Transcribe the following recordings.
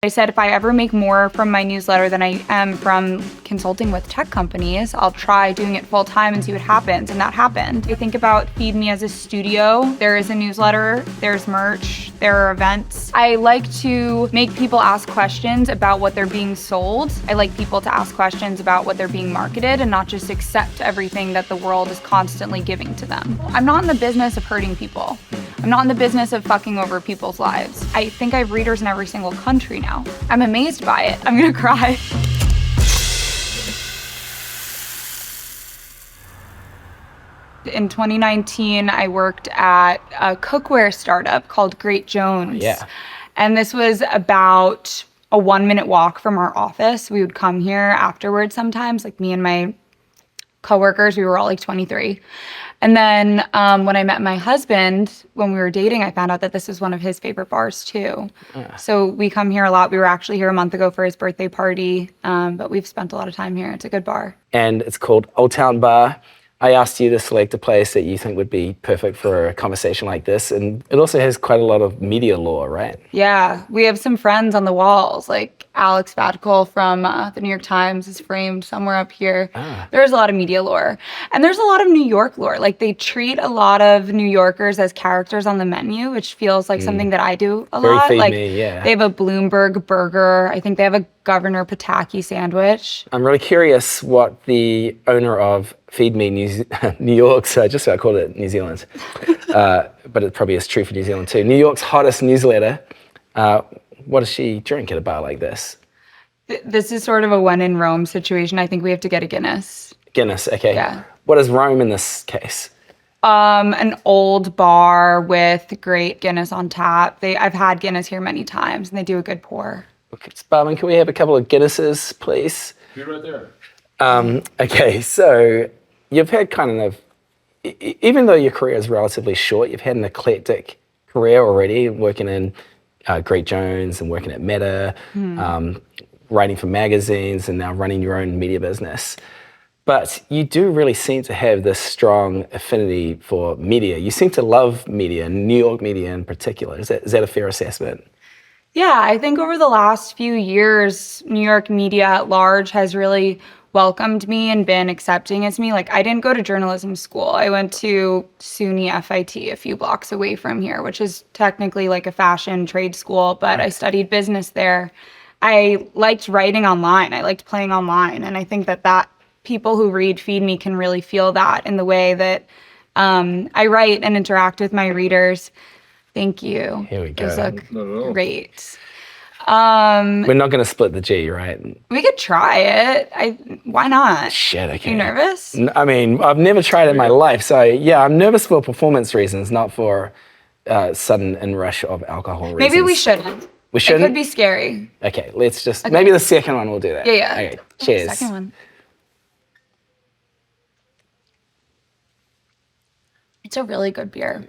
I said if I ever make more from my newsletter than I am from consulting with tech companies, I'll try doing it full time and see what happens, and that happened. I think about Feed Me as a studio. There is a newsletter, there's merch, there are events. I like to make people ask questions about what they're being sold. I like people to ask questions about what they're being marketed and not just accept everything that the world is constantly giving to them. I'm not in the business of hurting people. I'm not in the business of fucking over people's lives. I think I have readers in every single country now. I'm amazed by it. I'm gonna cry. In 2019, I worked at a cookware startup called Great Jones. Yeah. And this was about a 1-minute walk from our office. We would come here afterwards sometimes, like me and my coworkers, we were all like 23. And then when I met my husband, when we were dating, I found out that this was one of his favorite bars too. So we come here a lot. We were actually here a month ago for his birthday party, but we've spent a lot of time here. It's a good bar. And it's called Old Town Bar. I asked you to select a place that you think would be perfect for a conversation like this. And it also has quite a lot of media lore, right? Yeah, we have some friends on the walls, like Alex Vadkul from the New York Times is framed somewhere up here. There's a lot of media lore. And there's a lot of New York lore. Like they treat a lot of New Yorkers as characters on the menu, which feels like something that I do a lot. Feed like Me, yeah. They have a Bloomberg burger. I think they have a Governor Pataki sandwich. I'm really curious what the owner of Feed Me New York's, just so I called it New Zealand, but it probably is true for New Zealand too. New York's hottest newsletter. What does she drink at a bar like this? This is sort of a when in Rome situation. I think we have to get a Guinness. Guinness, okay. Yeah. What is Rome in this case? An old bar with great Guinness on tap. I've had Guinness here many times, and they do a good pour. Okay, Barman, can we have a couple of Guinnesses, please? You're right there. Okay, so you've had kind of, even though your career is relatively short, you've had an eclectic career already, working in Great Jones and working at Meta, writing for magazines, and now running your own media business. But you do really seem to have this strong affinity for media. You seem to love media, New York media in particular. Is that a fair assessment? Yeah, I think over the last few years, New York media at large has really welcomed me and been accepting as me. Like, I didn't go to journalism school. I went to SUNY FIT a few blocks away from here, which is technically like a fashion trade school, but I studied business there. I liked writing online. I liked playing online. And I think that people who read Feed Me can really feel that in the way that I write and interact with my readers. Thank you. Here we go. Those look great. We're not going to split the G, right? We could try it. Why not? Shit, okay. You nervous? I mean, I've never tried it in my life. So yeah, I'm nervous for performance reasons, not for sudden inrush of alcohol reasons. Maybe we shouldn't. We shouldn't? It could be scary. Okay, let's just, maybe the second one we'll do that. Yeah. Okay, cheers. Second one. It's a really good beer.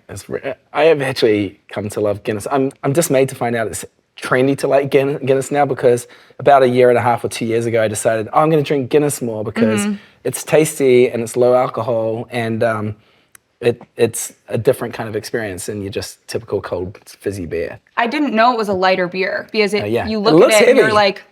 I have actually come to love Guinness. I'm dismayed to find out it's trendy to like Guinness now, because about 1.5 years or 2 years ago, I decided, I'm going to drink Guinness more because it's tasty and it's low alcohol, and it's a different kind of experience than your just typical cold fizzy beer. I didn't know it was a lighter beer because you look looks at it heavy. and you're like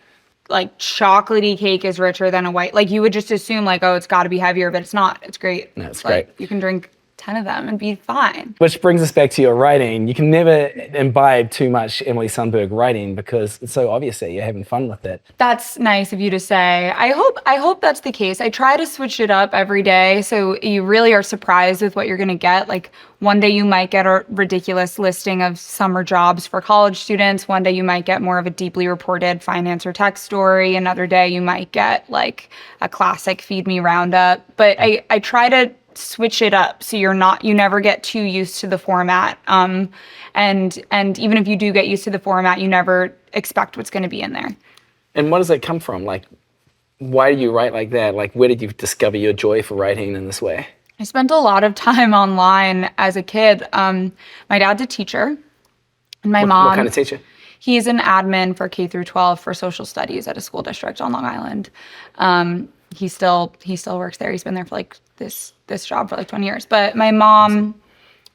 chocolatey cake is richer than a white. Like you would just assume like, oh, it's got to be heavier, but it's not. It's great. No, it's great. You can drink 10 of them and be fine. Which brings us back to your writing. You can never imbibe too much Emily Sundberg writing because it's so obvious that you're having fun with it. That's nice of you to say. I hope that's the case. I try to switch it up every day, so you really are surprised with what you're going to get. Like one day you might get a ridiculous listing of summer jobs for college students. One day you might get more of a deeply reported finance or tech story. Another day you might get like a classic Feed Me roundup. But I try to switch it up so you never get too used to the format, and even if you do get used to the format, you never expect what's going to be in there. And what does that come from? Like, why do you write like that? Like, where did you discover your joy for writing in this way? I spent a lot of time online as a kid. My dad's a teacher, and my mom. What kind of teacher? He's an admin for K through 12 for social studies at a school district on Long Island. He still works there. He's been there for like this job for like 20 years. But my mom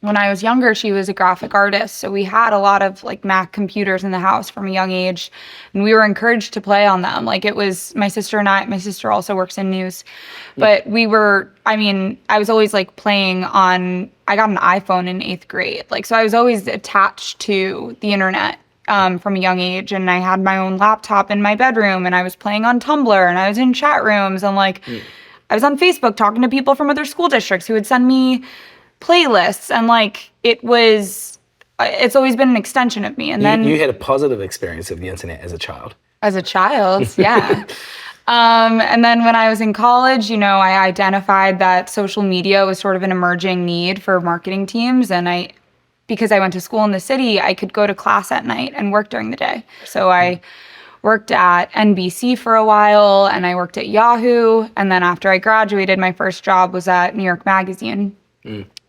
when I was younger, she was a graphic artist. So we had a lot of like Mac computers in the house from a young age, and we were encouraged to play on them. Like it was my sister and I, my sister also works in news, but I was always like playing on, I got an iPhone in 8th grade. Like, so I was always attached to the internet from a young age. And I had my own laptop in my bedroom, and I was playing on Tumblr, and I was in chat rooms, and like I was on Facebook talking to people from other school districts who would send me playlists, and like it's always been an extension of me. And then you had a positive experience of the internet as a child. Yeah. And then when I was in college, I identified that social media was sort of an emerging need for marketing teams, and because I went to school in the city, I could go to class at night and work during the day. So I worked at NBC for a while, and I worked at Yahoo, and then after I graduated, my first job was at New York Magazine.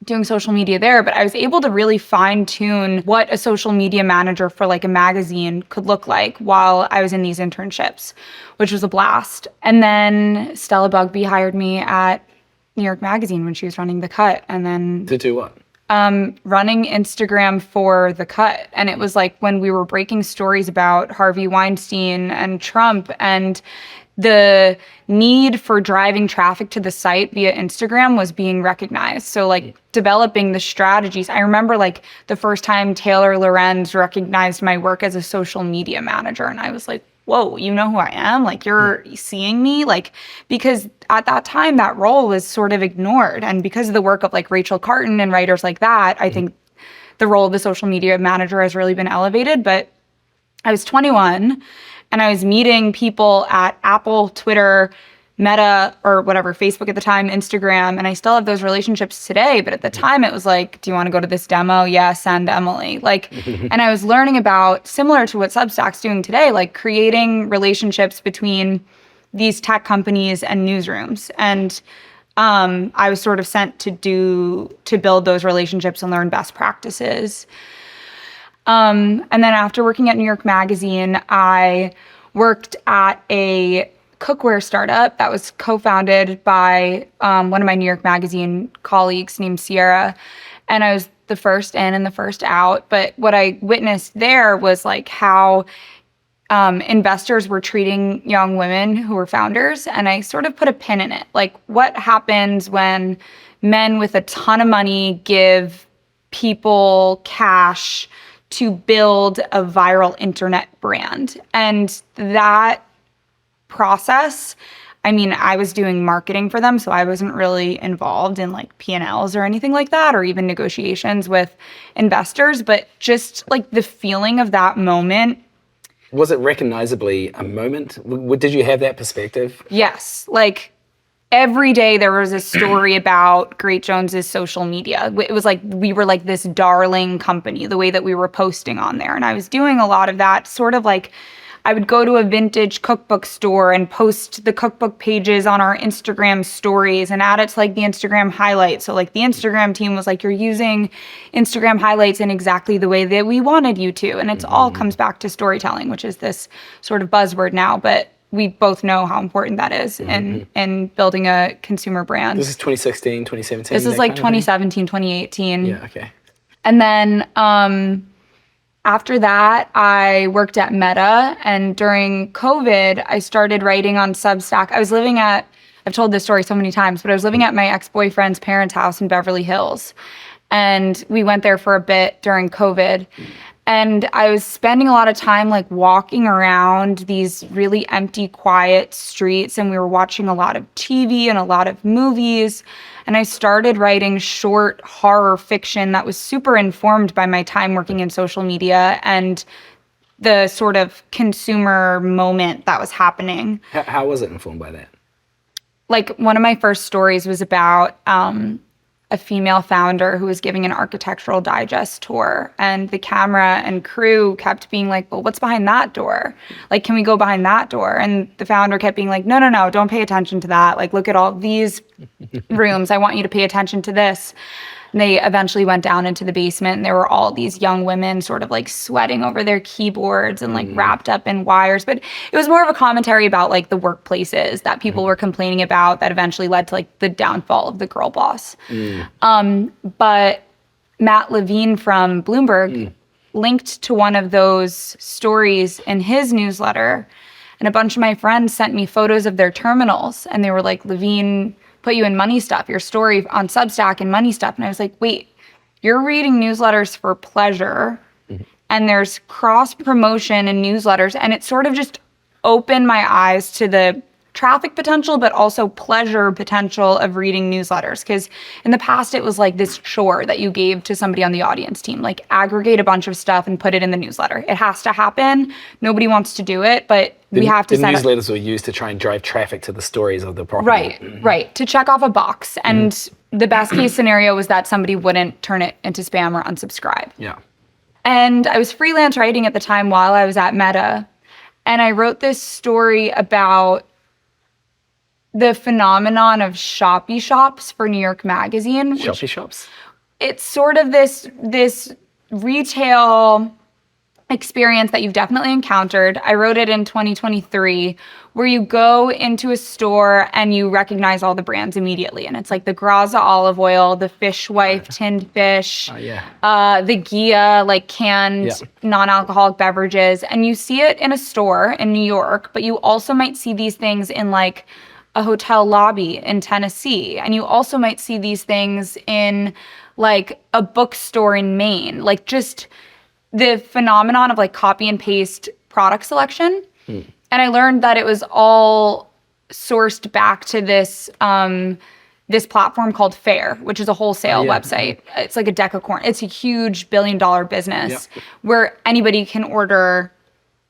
Doing social media there, but I was able to really fine tune what a social media manager for like a magazine could look like while I was in these internships, which was a blast. And then Stella Bugbee hired me at New York Magazine when she was running The Cut. And then to do what? Running Instagram for The Cut. And it was like when we were breaking stories about Harvey Weinstein and Trump, and the need for driving traffic to the site via Instagram was being recognized. So like developing the strategies. I remember like the first time Taylor Lorenz recognized my work as a social media manager, and I was like, whoa, you know who I am? Like, you're seeing me? Like, because at that time that role was sort of ignored. And because of the work of like Rachel Carton and writers like that, I think the role of the social media manager has really been elevated. But I was 21, and I was meeting people at Apple, Twitter, Meta, or whatever, Facebook at the time, Instagram, and I still have those relationships today. But at the time, it was like, do you want to go to this demo? Yeah, send Emily. Like, and I was learning about, similar to what Substack's doing today, like creating relationships between these tech companies and newsrooms. And I was sort of sent to build those relationships and learn best practices. And then after working at New York Magazine, I worked at a cookware startup that was co-founded by one of my New York Magazine colleagues named Sara. And I was the first in and the first out. But what I witnessed there was like how investors were treating young women who were founders. And I sort of put a pin in it. Like, what happens when men with a ton of money give people cash to build a viral internet brand? And that process, I mean, I was doing marketing for them, so I wasn't really involved in like P&Ls or anything like that, or even negotiations with investors, but just like the feeling of that moment. Was it recognizably a moment? Did you have that perspective? Yes. Like every day there was a story about Great Jones's social media. It was like we were like this darling company, the way that we were posting on there. And I was doing a lot of that, sort of like I would go to a vintage cookbook store and post the cookbook pages on our Instagram stories and add it to like the Instagram highlights. So like the Instagram team was like, you're using Instagram highlights in exactly the way that we wanted you to. And it's all comes back to storytelling, which is this sort of buzzword now, but we both know how important that is in building a consumer brand. This is 2016, 2017? This is like 2017, 2018. Yeah, okay. And then after that, I worked at Meta, and during COVID, I started writing on Substack. I've told this story so many times, but I was living at my ex-boyfriend's parents' house in Beverly Hills, and we went there for a bit during COVID. And I was spending a lot of time like walking around these really empty, quiet streets, and we were watching a lot of TV and a lot of movies. And I started writing short horror fiction that was super informed by my time working in social media and the sort of consumer moment that was happening. How was it informed by that? Like, one of my first stories was about a female founder who was giving an architectural digest tour, and the camera and crew kept being like, well, what's behind that door? Like, can we go behind that door? And the founder kept being like, no, don't pay attention to that. Like, look at all these rooms. I want you to pay attention to this. And they eventually went down into the basement, and there were all these young women sort of like sweating over their keyboards and like wrapped up in wires. But it was more of a commentary about like the workplaces that people were complaining about that eventually led to like the downfall of the girl boss. But Matt Levine from Bloomberg linked to one of those stories in his newsletter. And a bunch of my friends sent me photos of their terminals. And they were like, Levine put you in Money Stuff, your story on Substack and Money Stuff. And I was like, wait, you're reading newsletters for pleasure. And there's cross promotion in newsletters. And it sort of just opened my eyes to the traffic potential, but also pleasure potential of reading newsletters. Because in the past, it was like this chore that you gave to somebody on the audience team, like aggregate a bunch of stuff and put it in the newsletter. It has to happen. Nobody wants to do it, but we have to the set newsletters were used to try and drive traffic to the stories of the property. Right, to check off a box. And the best case scenario was that somebody wouldn't turn it into spam or unsubscribe. Yeah. And I was freelance writing at the time while I was at Meta. And I wrote this story about the phenomenon of shoppy shops for New York Magazine. Shoppy shops? It's sort of this retail experience that you've definitely encountered. I wrote it in 2023, where you go into a store and you recognize all the brands immediately. And it's like the Graza olive oil, the Fishwife tinned fish, the Gia, like canned non-alcoholic beverages. And you see it in a store in New York, but you also might see these things in like a hotel lobby in Tennessee. And you also might see these things in like a bookstore in Maine. Like just the phenomenon of like copy and paste product selection. And I learned that it was all sourced back to this this platform called Fair, which is a wholesale website. It's like a decacorn. It's a huge billion-dollar business where anybody can order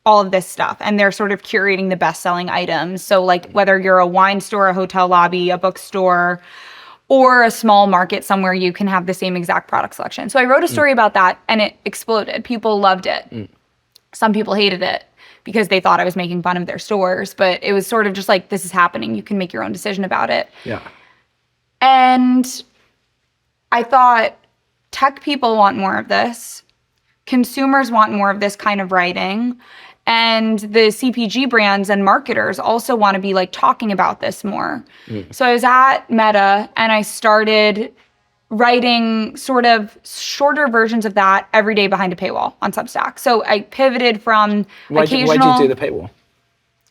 all of this stuff, and they're sort of curating the best-selling items. So like whether you're a wine store, a hotel lobby, a bookstore, or a small market somewhere, you can have the same exact product selection. So I wrote a story about that, and it exploded. People loved it. Some people hated it because they thought I was making fun of their stores, but it was sort of just like, this is happening. You can make your own decision about it. Yeah. And I thought, tech people want more of this. Consumers want more of this kind of writing. And the CPG brands and marketers also want to be like talking about this more. So I was at Meta and I started writing sort of shorter versions of that every day behind a paywall on Substack. So I pivoted from occasional... Why'd you do the paywall?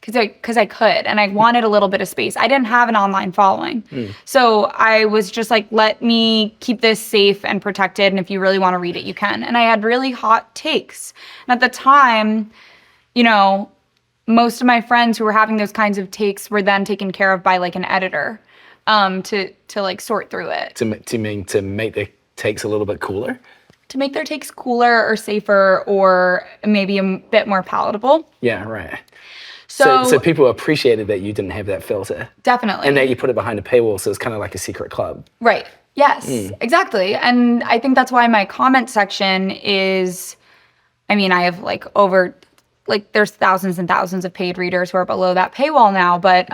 Because I could, and I wanted a little bit of space. I didn't have an online following. So I was just like, let me keep this safe and protected, and if you really want to read it, you can. And I had really hot takes. And at the time, you know, most of my friends who were having those kinds of takes were then taken care of by like an editor to like sort through it. To make the takes a little bit cooler? To make their takes cooler or safer or maybe a bit more palatable. Yeah, right. So people appreciated that you didn't have that filter. Definitely. And that you put it behind a paywall, so it's kind of like a secret club. Right. Yes, exactly. And I think that's why my comment section is, I mean, I have like over, like there's thousands and thousands of paid readers who are below that paywall now, but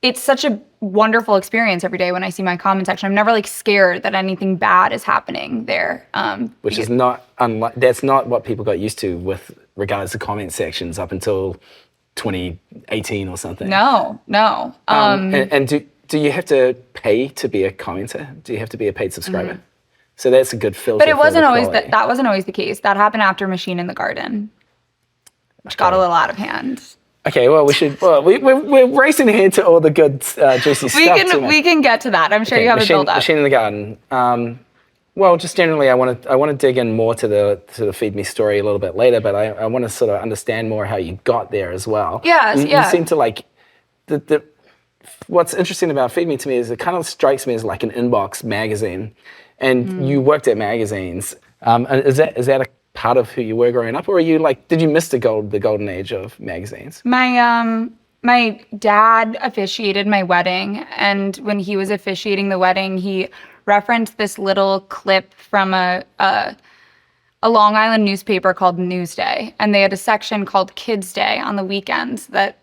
it's such a wonderful experience every day when I see my comment section. I'm never like scared that anything bad is happening there. Which is not that's not what people got used to with regards to comment sections up until 2018 or something. No. And do you have to pay to be a commenter? Do you have to be a paid subscriber? So that's a good filter. But it wasn't always that wasn't always the case. That happened after Machine in the Garden, which got a little out of hand. Okay, well, we're racing ahead to all the good, juicy stuff. We can get to that. I'm sure you have a build-up. Machine in the Garden. Well, just generally, I want to dig in more to the Feed Me story a little bit later, but I want to sort of understand more how you got there as well. Yes, You seem to like what's interesting about Feed Me to me is it kind of strikes me as like an inbox magazine, and you worked at magazines. Is that a part of who you were growing up, or are you like, did you miss the golden age of magazines? My dad officiated my wedding, and when he was officiating the wedding, he referenced this little clip from a Long Island newspaper called Newsday, and they had a section called Kids Day on the weekends that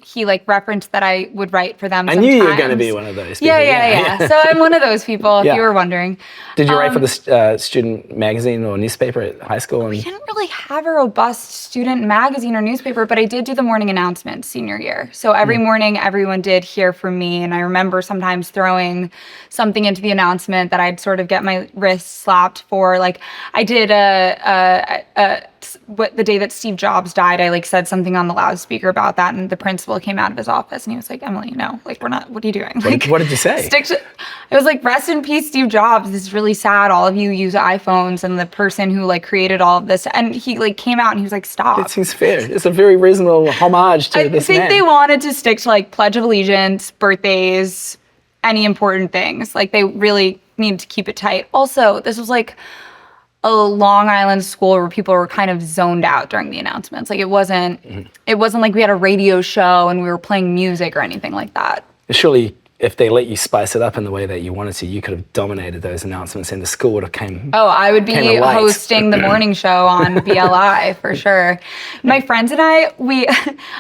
he like referenced that I would write for them I sometimes. knew you were going to be one of those people. Yeah. So I'm one of those people, if you were wondering. Did you write for the student magazine or newspaper at high school? We didn't really have a robust student magazine or newspaper, but I did do the morning announcements senior year. So every morning, everyone did hear from me. And I remember sometimes throwing something into the announcement that I'd sort of get my wrists slapped for. Like I did the day that Steve Jobs died, I like said something on the loudspeaker about that, and the principal came out of his office and he was like, "Emily, no, like we're not. What are you doing?" Like, what did you say? It was like, "Rest in peace, Steve Jobs. This is really sad. All of you use iPhones, and the person who like created all of this." And he like came out and he was like, "Stop." It seems fair. It's a very reasonable homage to this man. I think they wanted to stick to like Pledge of Allegiance, birthdays, any important things. Like they really needed to keep it tight. Also, this was like a Long Island school where people were kind of zoned out during the announcements. Like it wasn't like we had a radio show and we were playing music or anything like that. Surely if they let you spice it up in the way that you wanted to, you could have dominated those announcements and the school would have came. Oh, I would be hosting the morning show on BLI for sure. My friends and I,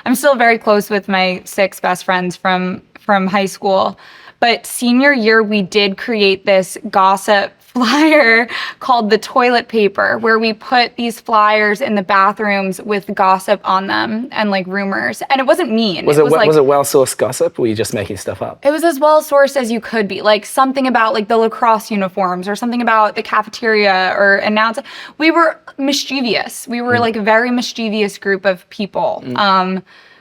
I'm still very close with my 6 best friends from high school. But senior year, we did create this gossip flyer called the toilet paper, where we put these flyers in the bathrooms with gossip on them and like rumors. And it wasn't mean. Was it well-sourced gossip, or were you just making stuff up? It was as well-sourced as you could be. Like something about like the lacrosse uniforms or something about the cafeteria or announce. We were mischievous. We were like a very mischievous group of people.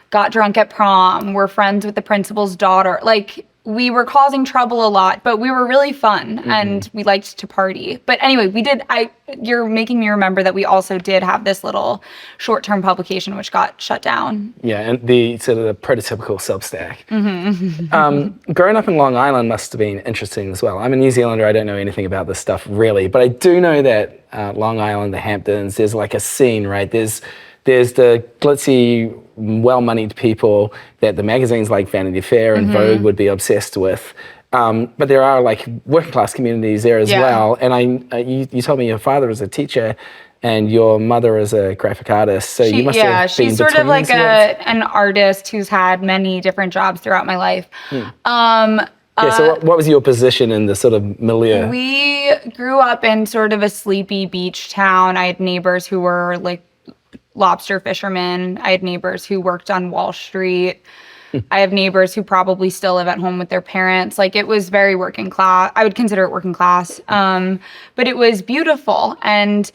Got drunk at prom. We're friends with the principal's daughter. Like, we were causing trouble a lot, but we were really fun and we liked to party. But anyway, you're making me remember that we also did have this little short-term publication which got shut down. Yeah, and the sort of the prototypical Substack. Growing up in Long Island must have been interesting as well. I'm a New Zealander, I don't know anything about this stuff really, but I do know that Long Island, the Hamptons, there's like a scene, right? There's the glitzy, well-moneyed people that the magazines like Vanity Fair and Vogue would be obsessed with. But there are like working-class communities there as well. And you told me your father was a teacher and your mother is a graphic artist. So you must have been she's sort of like an artist who's had many different jobs throughout my life. So what was your position in the sort of milieu? We grew up in sort of a sleepy beach town. I had neighbors who were like lobster fishermen. I had neighbors who worked on Wall Street. I have neighbors who probably still live at home with their parents. Like it was very working class. I would consider it working class. But it was beautiful. And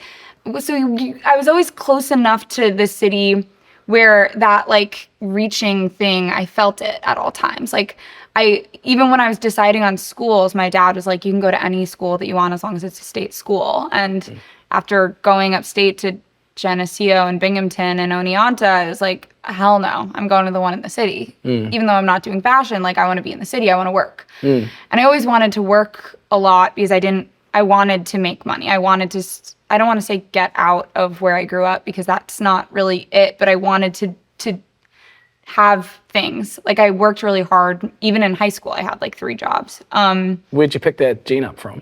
so I was always close enough to the city where that like reaching thing, I felt it at all times. Like even when I was deciding on schools, my dad was like, you can go to any school that you want as long as it's a state school. And after going upstate to Geneseo and Binghamton and Oneonta, I was like, hell no, I'm going to the one in the city. Even though I'm not doing fashion, like I want to be in the city, I want to work. And I always wanted to work a lot because I wanted to make money. I don't want to say get out of where I grew up because that's not really it, but I wanted to have things. Like I worked really hard. Even in high school, I had like 3 jobs. Where'd you pick that gene up from?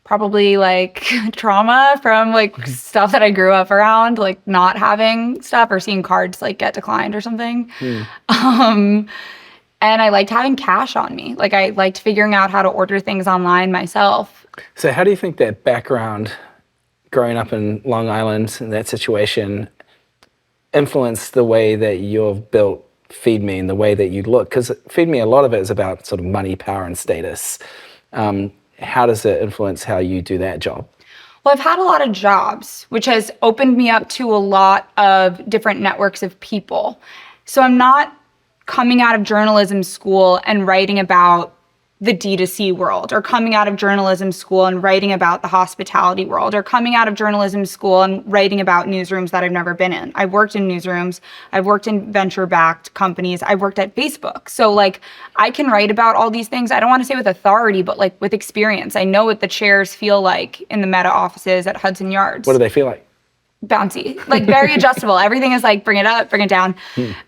Probably like trauma from like stuff that I grew up around, like not having stuff or seeing cards like get declined or something. And I liked having cash on me. Like I liked figuring out how to order things online myself. So how do you think that background, growing up in Long Island in that situation, influenced the way that you've built Feed Me and the way that you look? Because Feed Me, a lot of it is about sort of money, power, and status. How does it influence how you do that job? Well, I've had a lot of jobs, which has opened me up to a lot of different networks of people. So I'm not coming out of journalism school and writing about the D2C world, or coming out of journalism school and writing about the hospitality world, or coming out of journalism school and writing about newsrooms that I've never been in. I've worked in newsrooms. I've worked in venture-backed companies. I worked at Facebook. So like I can write about all these things. I don't want to say with authority, but like with experience. I know what the chairs feel like in the Meta offices at Hudson Yards. What do they feel like? Bouncy, like very adjustable. Everything is like, bring it up, bring it down.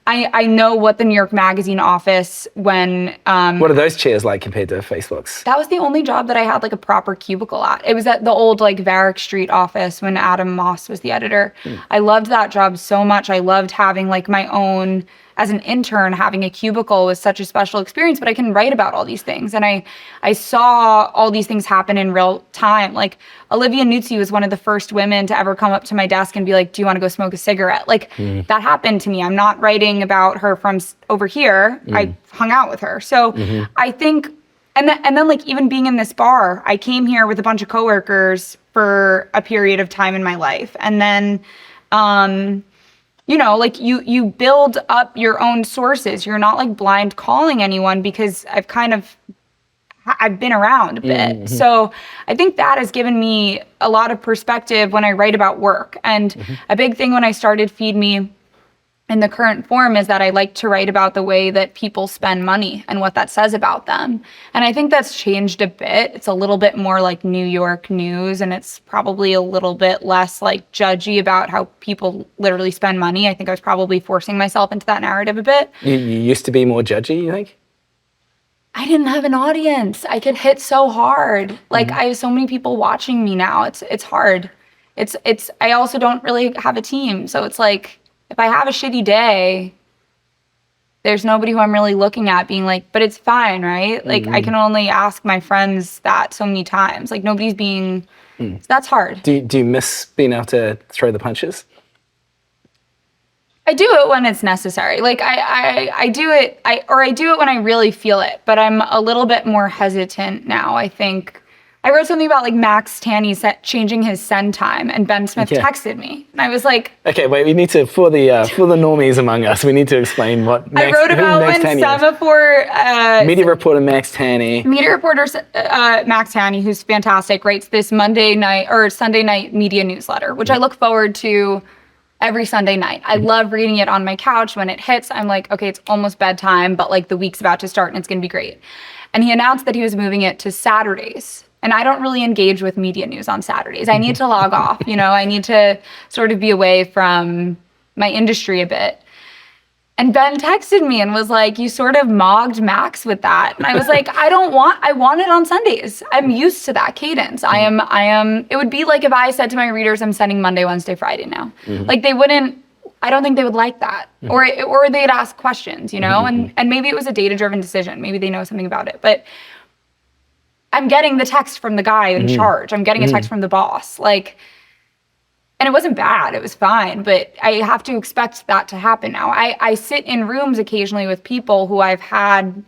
I know what the New York Magazine office when... what are those chairs like compared to Facebook's? That was the only job that I had like a proper cubicle at. It was at the old like Varick Street office when Adam Moss was the editor. I loved that job so much. I loved having like my own as an intern, having a cubicle was such a special experience, but I can write about all these things. And I saw all these things happen in real time. Like Olivia Nuzzi was one of the first women to ever come up to my desk and be like, do you want to go smoke a cigarette? Like that happened to me. I'm not writing about her from over here. I hung out with her. So I think, and then like even being in this bar, I came here with a bunch of coworkers for a period of time in my life. And then, you know, like you build up your own sources. You're not like blind calling anyone, because I've been around a bit. So I think that has given me a lot of perspective when I write about work. And a big thing when I started Feed Me in the current form is that I like to write about the way that people spend money and what that says about them. And I think that's changed a bit. It's a little bit more like New York news, and it's probably a little bit less like judgy about how people literally spend money. I think I was probably forcing myself into that narrative a bit. You used to be more judgy, you think? I didn't have an audience. I could hit so hard. Like I have so many people watching me now. It's hard. I also don't really have a team. So it's like, if I have a shitty day, there's nobody who I'm really looking at being like, but it's fine, right? Like I can only ask my friends that so many times. Like nobody's being, so that's hard. Do you miss being able to throw the punches? I do it when it's necessary. Like I do it, I do it when I really feel it, but I'm a little bit more hesitant now. I think I wrote something about like Max Tanny changing his send time, and Ben Smith texted me, and I was like, okay, wait, we need to, for the normies among us, we need to explain what I wrote about when Semaphore media reporter Max Tanny, Max Tanny, who's fantastic, writes this Monday night or Sunday night media newsletter, which I look forward to every Sunday night. I love reading it on my couch. When it hits, I'm like, okay, it's almost bedtime, but like the week's about to start and it's going to be great. And he announced that he was moving it to Saturdays. And I don't really engage with media news on Saturdays. I need to log off, you know, I need to sort of be away from my industry a bit. And Ben texted me and was like, you sort of mogged Max with that. And I was like, I want it on Sundays. I'm used to that cadence. It would be like if I said to my readers, I'm sending Monday, Wednesday, Friday now. Like I don't think they would like that. Or they'd ask questions, you know, and maybe it was a data-driven decision. Maybe they know something about it, but I'm getting the text from the guy in charge. I'm getting a text from the boss. Like, and it wasn't bad. It was fine. But I have to expect that to happen now. I sit in rooms occasionally with people who I've had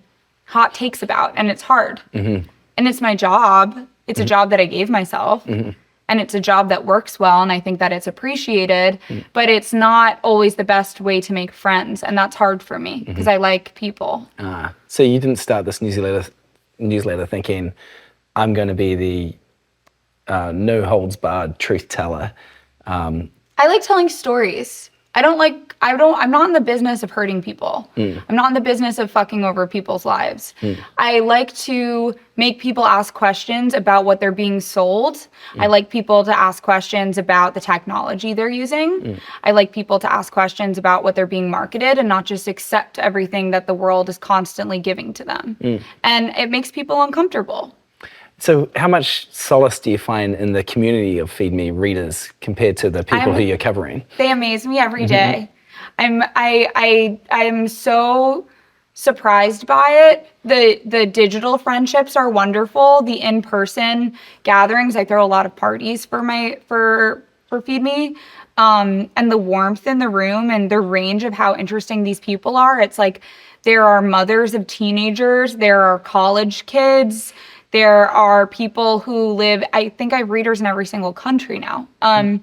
hot takes about, and it's hard. And it's my job. It's a job that I gave myself. And it's a job that works well, and I think that it's appreciated. But it's not always the best way to make friends. And that's hard for me because I like people. So you didn't start this newsletter thinking, I'm going to be the no holds barred truth teller. I like telling stories. I'm not in the business of hurting people. I'm not in the business of fucking over people's lives. I like to make people ask questions about what they're being sold. I like people to ask questions about the technology they're using. I like people to ask questions about what they're being marketed and not just accept everything that the world is constantly giving to them. And it makes people uncomfortable. So how much solace do you find in the community of Feed Me readers compared to the people who you're covering? They amaze me every day. I'm so surprised by it. The digital friendships are wonderful. The in-person gatherings, I throw a lot of parties for Feed Me. And the warmth in the room and the range of how interesting these people are. It's like there are mothers of teenagers, there are college kids, there are people who live, I think I have readers in every single country now. And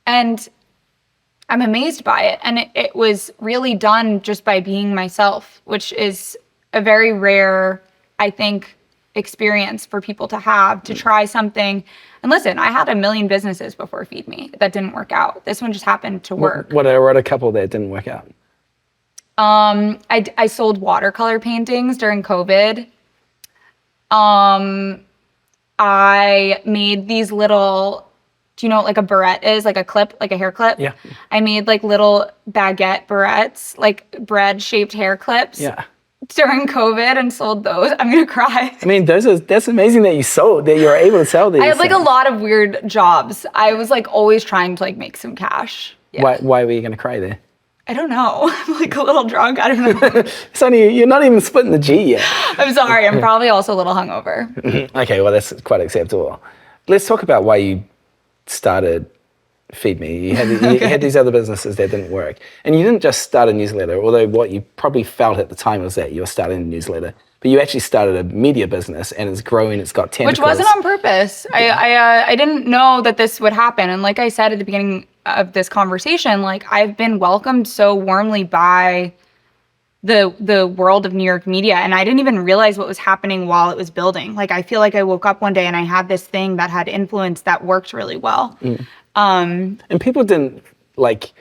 I'm amazed by it. And it was really done just by being myself, which is a very rare, I think, experience for people to have, to try something. And listen, I had a million businesses before Feed Me that didn't work out. This one just happened to work. What are a couple that didn't work out? I sold watercolor paintings during COVID. I made these little, do you know what like a barrette is? Like a clip, like a hair clip? Yeah. I made like little baguette barrettes, like bread-shaped hair clips. Yeah. During COVID and sold those. I'm gonna cry. I mean, that's amazing that you're able to sell these. I had like a lot of weird jobs. I was like always trying to like make some cash. Yeah. Why were you gonna cry there? I don't know. I'm like a little drunk. I don't know. It's only, you're not even splitting the G yet. I'm sorry. I'm probably also a little hungover. Okay, well, that's quite acceptable. Let's talk about why you started Feed Me. You had these other businesses that didn't work. And you didn't just start a newsletter, although what you probably felt at the time was that you were starting a newsletter. But you actually started a media business, and it's growing, it's got tentacles. Which wasn't on purpose. I didn't know that this would happen. And like I said at the beginning of this conversation, like I've been welcomed so warmly by the world of New York media, and I didn't even realize what was happening while it was building. Like I feel like I woke up one day and I had this thing that had influence that worked really well. And people didn't like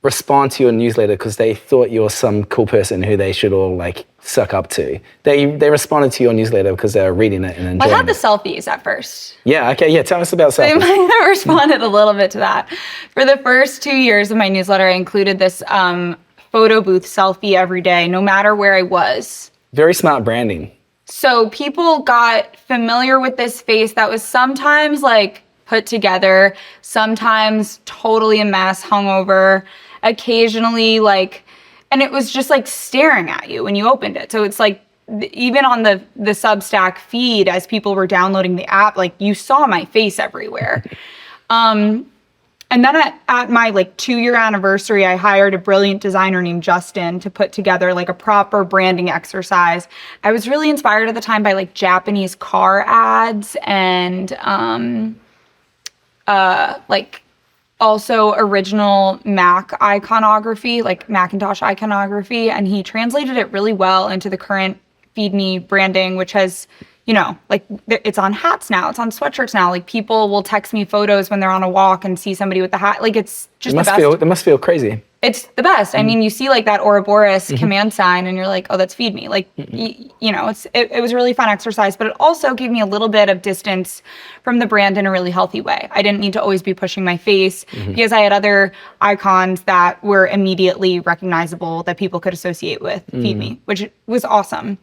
respond to your newsletter because they thought you were some cool person who they should all like suck up to. They responded to your newsletter because they were reading it and enjoying it. I had the selfies at first. Yeah, okay, yeah, tell us about selfies. I might have responded a little bit to that. For the first 2 years of my newsletter, I included this photo booth selfie every day, no matter where I was. Very smart branding. So people got familiar with this face that was sometimes like put together, sometimes totally a mess, hungover, occasionally like, and it was just like staring at you when you opened it. So it's like, even on the Substack feed, as people were downloading the app, like you saw my face everywhere. And then at my like 2-year anniversary, I hired a brilliant designer named Justin to put together like a proper branding exercise. I was really inspired at the time by like Japanese car ads and like also original Mac iconography, like Macintosh iconography. And he translated it really well into the current Feed Me branding, which has, you know, like it's on hats now, it's on sweatshirts now. Like people will text me photos when they're on a walk and see somebody with the hat. Like it's just the best. It must feel crazy. It's the best. I mean, you see like that Ouroboros command sign and you're like, oh, that's Feed Me. Like, you know, it was a really fun exercise, but it also gave me a little bit of distance from the brand in a really healthy way. I didn't need to always be pushing my face because I had other icons that were immediately recognizable that people could associate with Feed Me, which was awesome.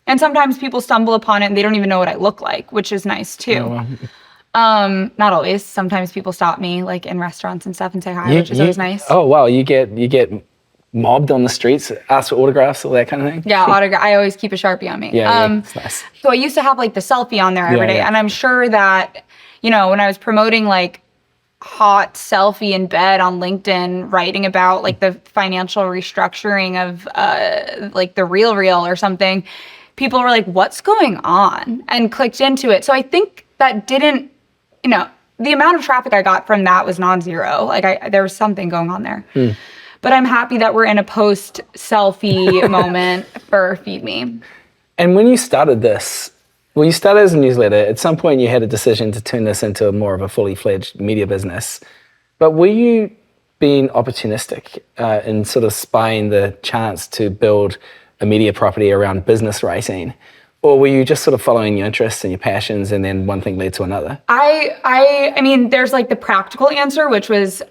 And sometimes people stumble upon it and they don't even know what I look like, which is nice too. Oh, wow. Not always. Sometimes people stop me like in restaurants and stuff and say hi, which is always nice. Oh wow, you get mobbed on the streets, asked for autographs, all that kind of thing? Yeah, autograph. I always keep a Sharpie on me. Yeah, it's nice. So I used to have like the selfie on there every day. And I'm sure that, you know, when I was promoting like hot selfie in bed on LinkedIn, writing about like the financial restructuring of like the Real or something, people were like, what's going on? And clicked into it. So I think that didn't, you know, the amount of traffic I got from that was non-zero. Like there was something going on there. But I'm happy that we're in a post-selfie moment for Feed Me. And when you started this, well, you started as a newsletter. At some point you had a decision to turn this into more of a fully fledged media business. But were you being opportunistic in sort of spying the chance to build a media property around business writing? Or were you just sort of following your interests and your passions and then one thing led to another? I mean, there's like the practical answer, which was,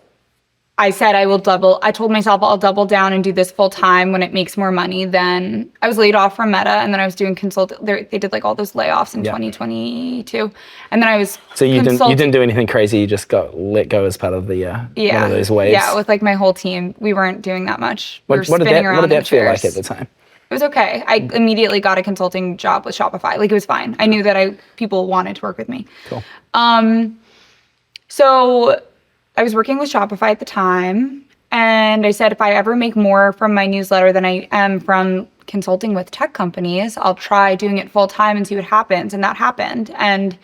I told myself I'll double down and do this full time when it makes more money. Then I was laid off from Meta and then I was doing they did like all those layoffs in 2022. And then I was So you didn't do anything crazy, you just got let go as part of the one of those waves? Yeah, with like my whole team. We weren't doing that much. What did that feel like at the time? It was okay. I immediately got a consulting job with Shopify. Like it was fine. I knew that people wanted to work with me. Cool. So I was working with Shopify at the time, and I said if I ever make more from my newsletter than I am from consulting with tech companies, I'll try doing it full time and see what happens. And that happened. And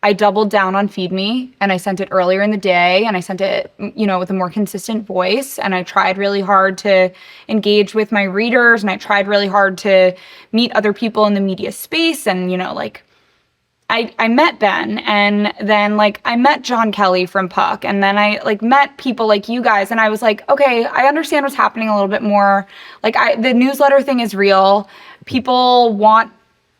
I doubled down on Feed Me, and I sent it earlier in the day, and I sent it, you know, with a more consistent voice, and I tried really hard to engage with my readers, and I tried really hard to meet other people in the media space, and, you know, like, I met Ben, and then, like, I met John Kelly from Puck, and then I, like, met people like you guys, and I was like, okay, I understand what's happening a little bit more. Like, the newsletter thing is real. People want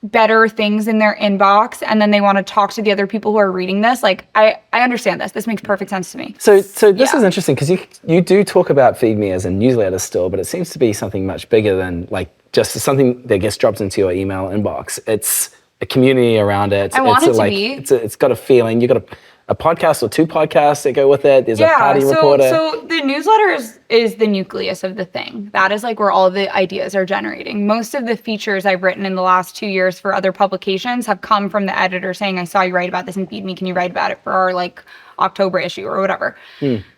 better things in their inbox, and then they want to talk to the other people who are reading this. Like, I understand this. This makes perfect sense to me. So this is interesting because you do talk about Feed Me as a newsletter still, but it seems to be something much bigger than like just something that gets dropped into your email inbox. It's a community around it. I want it to be. It's got a feeling. You've got a podcast or 2 podcasts that go with it. There's a party reporter. So the newsletter is the nucleus of the thing. That is like where all the ideas are generating. Most of the features I've written in the last 2 years for other publications have come from the editor saying, I saw you write about this in Feed Me. Can you write about it for our like October issue or whatever?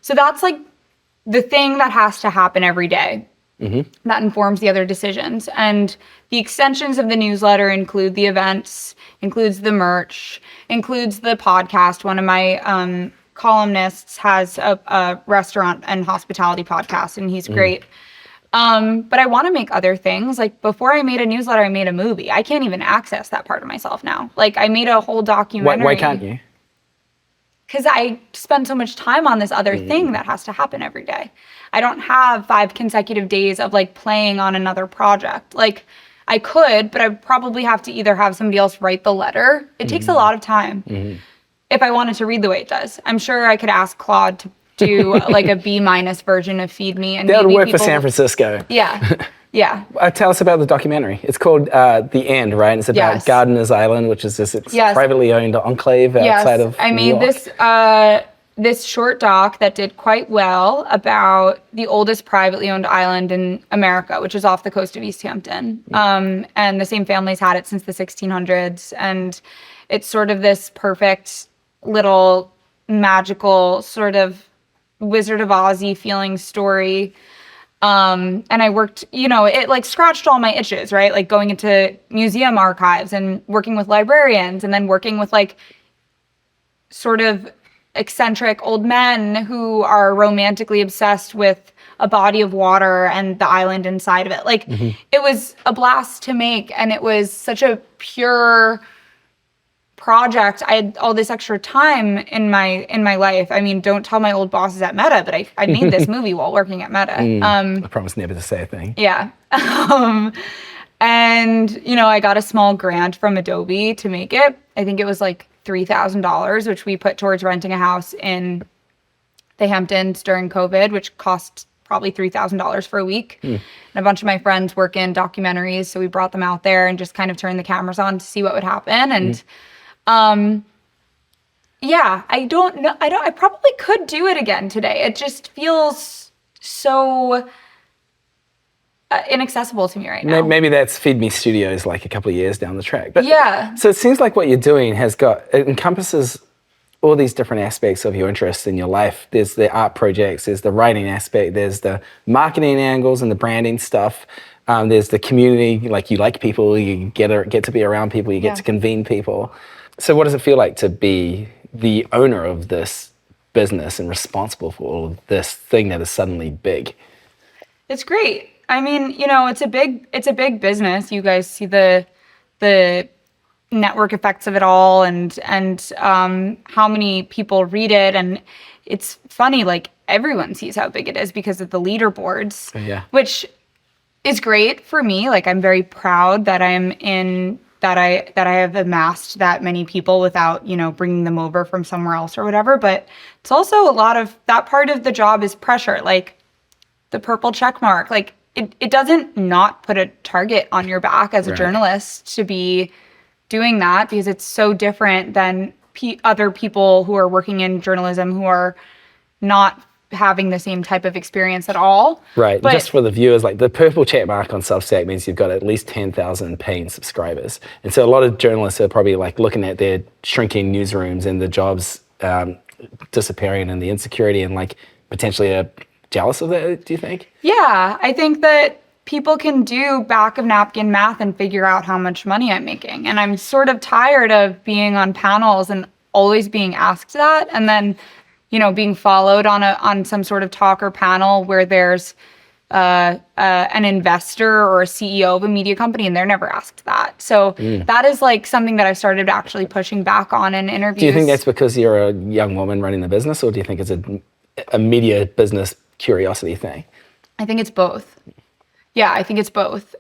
So that's like the thing that has to happen every day. That informs the other decisions. And the extensions of the newsletter include the events, includes the merch, includes the podcast. One of my columnists has a restaurant and hospitality podcast, and he's great. But I want to make other things. Like before I made a newsletter, I made a movie. I can't even access that part of myself now. Like I made a whole documentary. Why can't you? Because I spend so much time on this other thing that has to happen every day. I don't have 5 consecutive days of like playing on another project. Like I could, but I probably have to either have somebody else write the letter. It takes a lot of time if I wanted to read the way it does. I'm sure I could ask Claude to do like a B- version of Feed Me. And that would work for San Francisco. Yeah. Yeah. Tell us about the documentary. It's called The End, right? It's about Gardener's Island, which is this privately owned enclave outside of I made New York. This short doc that did quite well about the oldest privately owned island in America, which is off the coast of East Hampton. And the same family's had it since the 1600s. And it's sort of this perfect little magical sort of Wizard of Oz-y feeling story. And I worked, it like scratched all my itches, right? Like going into museum archives and working with librarians and then working with like sort of eccentric old men who are romantically obsessed with a body of water and the island inside of it. Like it was a blast to make, and it was such a pure project. I had all this extra time in my life. I mean, don't tell my old bosses at Meta, but I made this movie while working at Meta. I promise never to say a thing. Yeah. And I got a small grant from Adobe to make it. I think it was like $3,000, which we put towards renting a house in the Hamptons during COVID, which cost probably $3,000 for a week. And a bunch of my friends work in documentaries, so we brought them out there and just kind of turned the cameras on to see what would happen. And I don't know. I probably could do it again today. It just feels so inaccessible to me right now. Maybe that's Feed Me Studios like a couple of years down the track. But yeah. So it seems like what you're doing it encompasses all these different aspects of your interest in your life. There's the art projects, there's the writing aspect, there's the marketing angles and the branding stuff. There's the community, like you like people, you get to be around people, you get to convene people. So what does it feel like to be the owner of this business and responsible for all of this thing that is suddenly big? It's great. I mean, it's a big business. You guys see the network effects of it all, and how many people read it, and it's funny. Like everyone sees how big it is because of the leaderboards, which is great for me. Like I'm very proud that I have amassed that many people without bringing them over from somewhere else or whatever. But it's also a lot of that part of the job is pressure, like the purple check mark, like. It doesn't not put a target on your back as a journalist to be doing that, because it's so different than other people who are working in journalism who are not having the same type of experience at all. Right. But just for the viewers, like the purple check mark on Substack means you've got at least 10,000 paying subscribers. And so a lot of journalists are probably like looking at their shrinking newsrooms and the jobs disappearing and the insecurity and like potentially jealous of that, do you think? Yeah, I think that people can do back of napkin math and figure out how much money I'm making. And I'm sort of tired of being on panels and always being asked that, and then, being followed on some sort of talk or panel where there's an investor or a CEO of a media company and they're never asked that. So that is like something that I started actually pushing back on in interviews. Do you think that's because you're a young woman running the business, or do you think it's a media business curiosity thing? I think it's both. Yeah, I think it's both.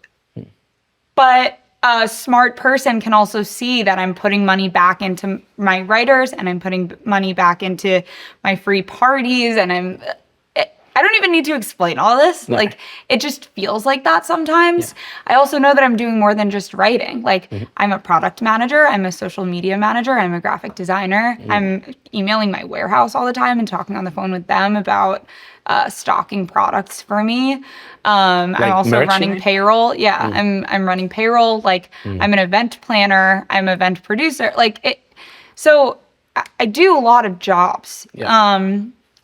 But a smart person can also see that I'm putting money back into my writers and I'm putting money back into my free parties, and I don't even need to explain all this. No. Like, it just feels like that sometimes. I also know that I'm doing more than just writing. Like, I'm a product manager. I'm a social media manager. I'm a graphic designer. I'm emailing my warehouse all the time and talking on the phone with them about stocking products for me. I'm also running payroll. Yeah, I'm running payroll. Like, I'm an event planner. I'm an event producer. So I do a lot of jobs.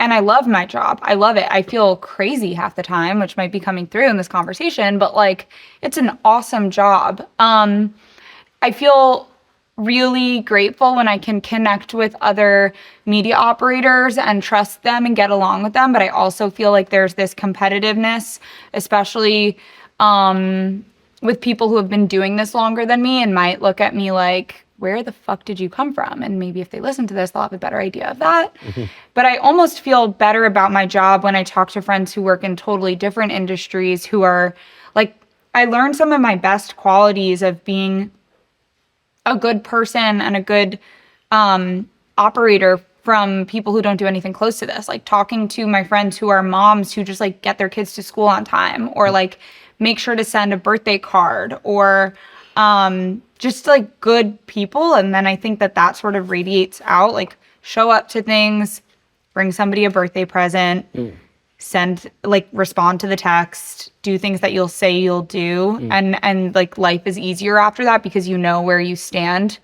And I love my job. I love it. I feel crazy half the time, which might be coming through in this conversation, but like, it's an awesome job. I feel really grateful when I can connect with other media operators and trust them and get along with them. But I also feel like there's this competitiveness, especially with people who have been doing this longer than me and might look at me like, where the fuck did you come from? And maybe if they listen to this, they'll have a better idea of that. But I almost feel better about my job when I talk to friends who work in totally different industries who are like, I learned some of my best qualities of being a good person and a good operator from people who don't do anything close to this. Like talking to my friends who are moms who just like get their kids to school on time, or like make sure to send a birthday card, or just like good people. And then I think that sort of radiates out, like show up to things, bring somebody a birthday present, respond to the text, do things that you'll say you'll do. And like life is easier after that because you know where you stand.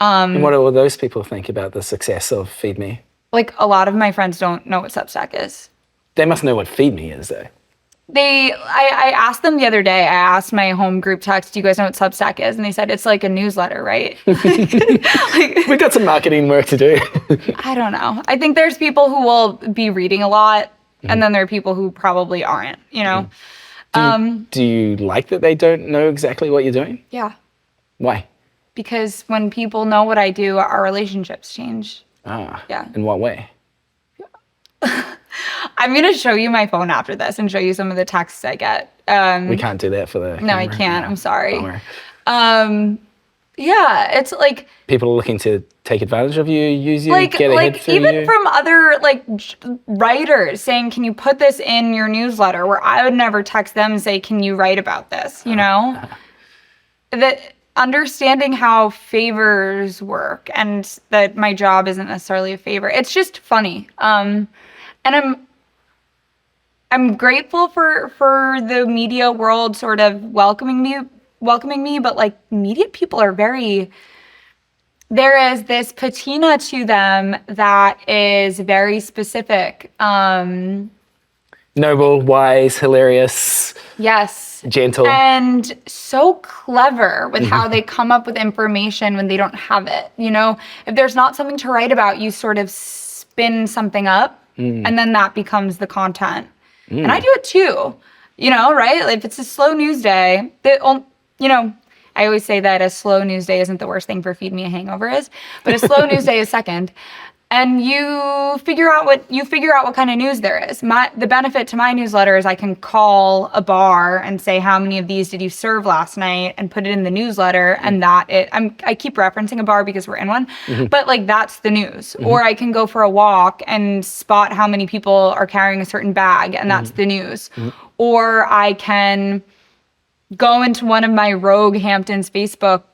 And what do those people think about the success of Feed Me? Like a lot of my friends don't know what Substack is. They must know what Feed Me is though. I asked them the other day, I asked my home group text, do you guys know what Substack is? And they said, it's like a newsletter, right? We got some marketing work to do. I don't know. I think there's people who will be reading a lot, and then there are people who probably aren't, you know? Do you like that they don't know exactly what you're doing? Yeah. Why? Because when people know what I do, our relationships change. Yeah. In what way? I'm going to show you my phone after this and show you some of the texts I get. We can't do that for the No, I can't. I'm sorry. Bummer. Yeah, it's like... People are looking to take advantage of you, use you, get ahead through even you. from other writers saying, can you put this in your newsletter? Where I would never text them and say, can you write about this? You know? That understanding how favors work and that my job isn't necessarily a favor. It's just funny. And I'm grateful for the media world sort of welcoming me, but like media people are there is this patina to them that is very specific. Noble, wise, hilarious. Yes. Gentle. And so clever with how they come up with information when they don't have it. You know, if there's not something to write about, you sort of spin something up and then that becomes the content. And I do it too, you know, right? If it's a slow news day, you know, I always say that a slow news day isn't the worst thing for Feed Me a Hangover is, but a slow news day is second. And you figure out what kind of news there is. The benefit to my newsletter is I can call a bar and say, how many of these did you serve last night, and put it in the newsletter. And I keep referencing a bar because we're in one, but like that's the news. Or I can go for a walk and spot how many people are carrying a certain bag, and that's the news. Or I can go into one of my Rogue Hamptons Facebook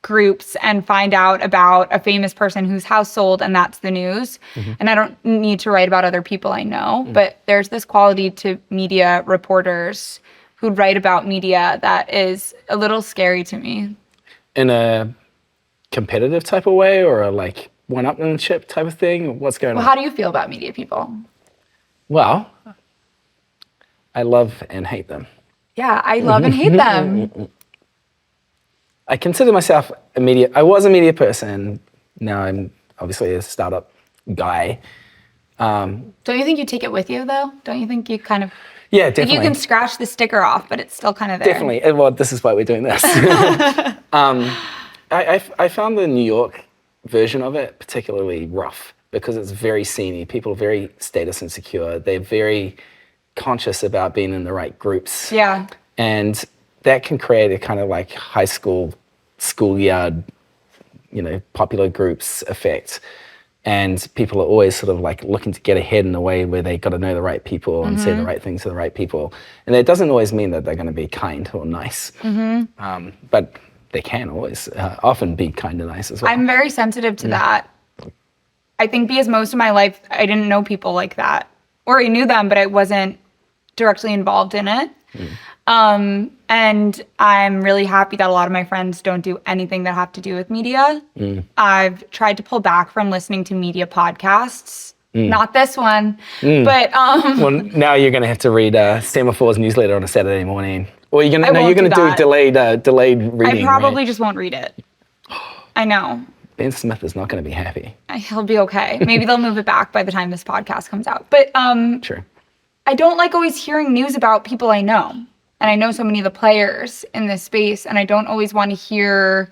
groups and find out about a famous person whose house sold, and that's the news. And I don't need to write about other people I know, but there's this quality to media reporters who write about media that is a little scary to me. In a competitive type of way, or a like one-upmanship type of thing? What's going on? How do you feel about media people? Well, I love and hate them. Yeah, I love and hate them. I consider myself I was a media person. Now I'm obviously a startup guy. Don't you think you take it with you though? Don't you think you kind of... Yeah, definitely. You can scratch the sticker off, but it's still kind of there. Definitely. Well, this is why we're doing this. I found the New York version of it particularly rough because it's very sceney. People are very status insecure. They're very conscious about being in the right groups. Yeah. And that can create a kind of like schoolyard, you know, popular groups effect. And people are always sort of like looking to get ahead in a way where they got to know the right people and say the right things to the right people. And it doesn't always mean that they're going to be kind or nice, but they can always often be kind and nice as well. I'm very sensitive to that. I think because most of my life, I didn't know people like that. Or I knew them, but I wasn't directly involved in it. And I'm really happy that a lot of my friends don't do anything that have to do with media. I've tried to pull back from listening to media podcasts. Not this one, but well, now you're going to have to read Semaphore's newsletter on a Saturday morning, or you're going to do delayed reading. I probably just won't read it. I know. Ben Smith is not going to be happy. He'll be okay. Maybe they'll move it back by the time this podcast comes out. But True. I don't like always hearing news about people I know. And I know so many of the players in this space, and I don't always want to hear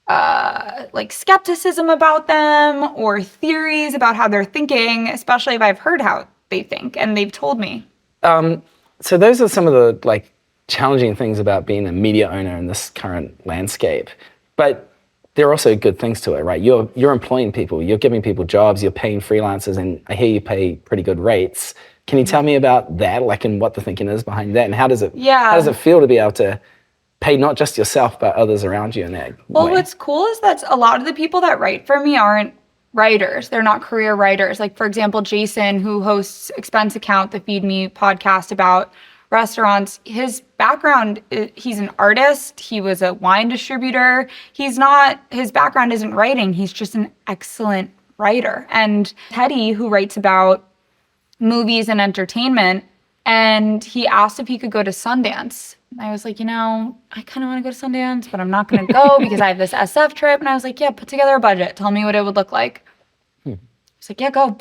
like skepticism about them or theories about how they're thinking, especially if I've heard how they think and they've told me. So those are some of the like challenging things about being a media owner in this current landscape. But there are also good things to it, right? You're employing people, you're giving people jobs, you're paying freelancers, and I hear you pay pretty good rates. Can you tell me about that, like, and what the thinking is behind that, and how does it feel to be able to pay not just yourself but others around you in that way? Well, what's cool is that a lot of the people that write for me aren't writers. They're not career writers. Like, for example, Jason, who hosts Expense Account, the Feed Me podcast about restaurants, his background, he's an artist. He was a wine distributor. His background isn't writing. He's just an excellent writer. And Teddy, who writes about movies and entertainment, and he asked if he could go to Sundance. I was like, I kind of want to go to Sundance, but I'm not going to go because I have this SF trip. And I was like, yeah, put together a budget. Tell me what it would look like. He's like, yeah, go.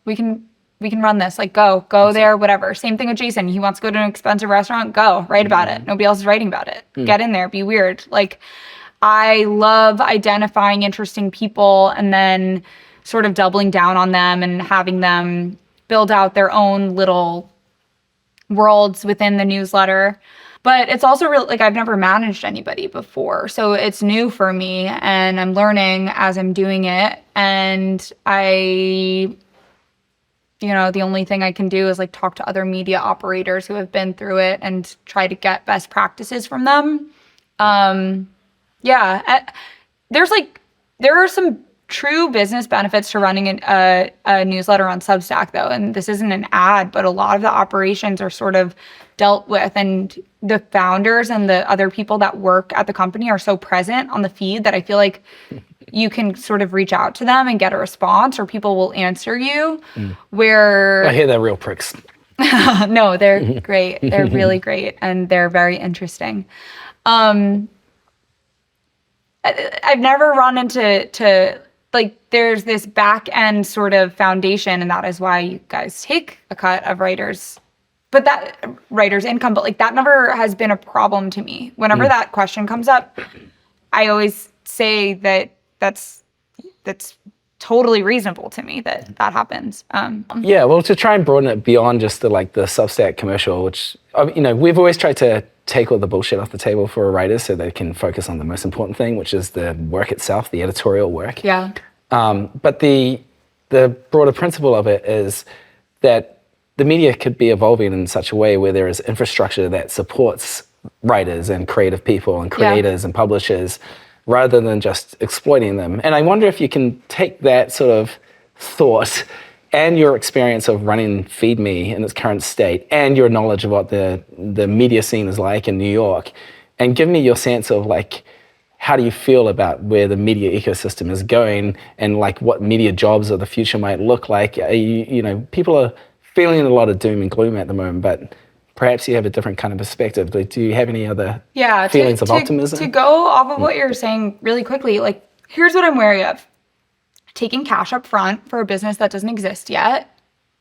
We can run this. Like, go there, whatever. Same thing with Jason. He wants to go to an expensive restaurant. Go, write about it. Nobody else is writing about it. Get in there, be weird. Like, I love identifying interesting people and then sort of doubling down on them and having them build out their own little worlds within the newsletter. But it's also really, like, I've never managed anybody before. So it's new for me, and I'm learning as I'm doing it. And the only thing I can do is like talk to other media operators who have been through it and try to get best practices from them. There are some true business benefits to running a newsletter on Substack, though. And this isn't an ad, but a lot of the operations are sort of dealt with, and the founders and the other people that work at the company are so present on the feed that I feel like you can sort of reach out to them and get a response, or people will answer you. Where I hear they're real pricks. No, they're great. They're really great, and they're very interesting. I've never run into like, there's this back end sort of foundation, and that is why you guys take a cut of writers' income, but like, that never has been a problem to me. Whenever that question comes up, I always say that that's totally reasonable to me that happens. Yeah, well, to try and broaden it beyond just the Substack commercial, which, we've always tried to take all the bullshit off the table for writers so they can focus on the most important thing, which is the work itself, the editorial work. Yeah. But the broader principle of it is that the media could be evolving in such a way where there is infrastructure that supports writers and creative people and creators and publishers, rather than just exploiting them. And I wonder if you can take that sort of thought and your experience of running Feed Me in its current state and your knowledge of what the media scene is like in New York, and give me your sense of like, how do you feel about where the media ecosystem is going, and like what media jobs of the future might look like? People are feeling a lot of doom and gloom at the moment, but perhaps you have a different kind of perspective. Like, do you have any other feelings of optimism? To go off of what you're saying really quickly, like, here's what I'm wary of. Taking cash up front for a business that doesn't exist yet.